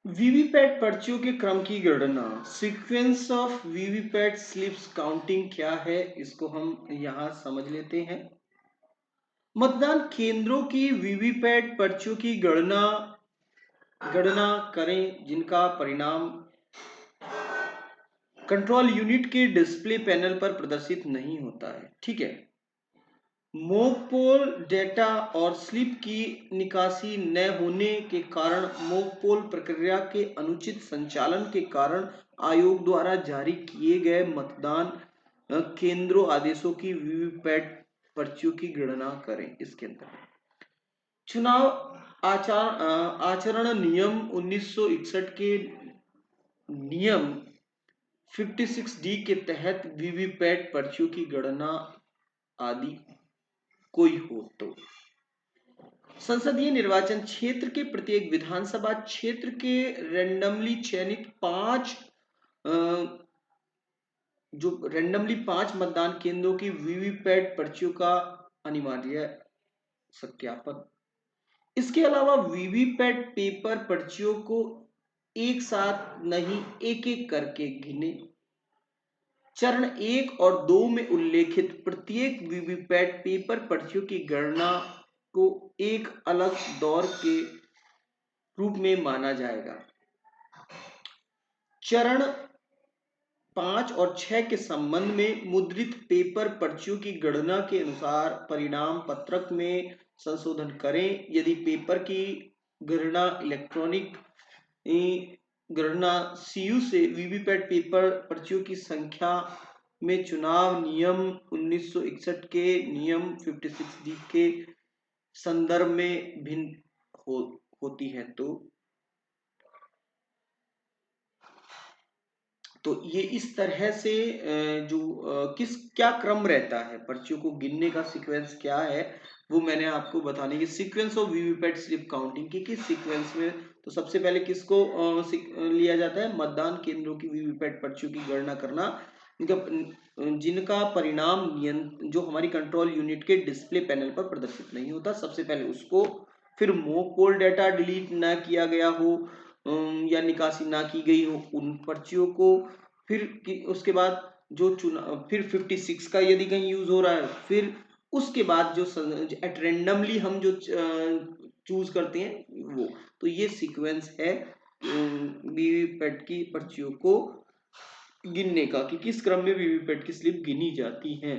VVPAT पर्चियों के क्रम की गणना, sequence of VVPAT slips counting क्या है, इसको हम यहां समझ लेते हैं। मतदान केंद्रों की वीवीपैट पर्चियों की गणना करें जिनका परिणाम कंट्रोल यूनिट के डिस्प्ले पैनल पर प्रदर्शित नहीं होता है। ठीक है। मॉक पोल डेटा और स्लिप की निकासी न होने के कारण, मॉक पोल प्रक्रिया के अनुचित संचालन के कारण आयोग द्वारा जारी किए गए मतदान केंद्रों आदेशों की वीवीपैट पर्चियों की गणना करें। इसके अंदर चुनाव आचरण नियम 1961 के नियम 56D के तहत वीवीपैट पर्चियों की गणना आदि कोई हो तो संसदीय निर्वाचन क्षेत्र के प्रत्येक विधानसभा क्षेत्र के रेंडमली चयनित पांच मतदान केंद्रों की वीवीपैट पर्चियों का अनिवार्य सत्यापन। इसके अलावा वीवीपैट पेपर पर्चियों को एक साथ नहीं, एक एक करके गिने। चरण 1 और 2 में उल्लेखित प्रत्येक वीवीपैट पेपर पर्चियों की गणना को एक अलग दौर के रूप में माना जाएगा। चरण 5 और 6 के संबंध में मुद्रित पेपर पर्चियों की गणना के अनुसार परिणाम पत्रक में संशोधन करें। यदि पेपर की गणना इलेक्ट्रॉनिक गणना सीयू से वीवीपैट पेपर पर्चियों की संख्या में चुनाव नियम 1961 के नियम 56D के संदर्भ में भिन्न होती है तो ये इस तरह से जो क्या क्रम रहता है पर्चियों को गिनने का, सीक्वेंस क्या है, वो मैंने आपको बताने की sequence of VVPAT slip counting की किस सीक्वेंस में। तो सबसे पहले किसको लिया जाता है, मतदान केंद्रों की वीवीपैट पर्चियों की गणना करना जिनका परिणाम जो हमारी कंट्रोल यूनिट के डिस्प्ले पैनल पर प्रदर्शित नहीं होता, सबसे पहले उसको। फिर मॉक पोल डाटा डिलीट ना किया गया हो या निकासी ना की गई हो उन पर्चियों को। फिर उसके बाद जो फिर 56 का यदि कहीं यूज हो रहा है, फिर उसके बाद जो एट रेंडमली हम जो चूज करते हैं वो। तो ये सीक्वेंस है वीवीपैट की पर्चियों को गिनने का कि किस क्रम में वीवीपैट की स्लिप गिनी जाती है।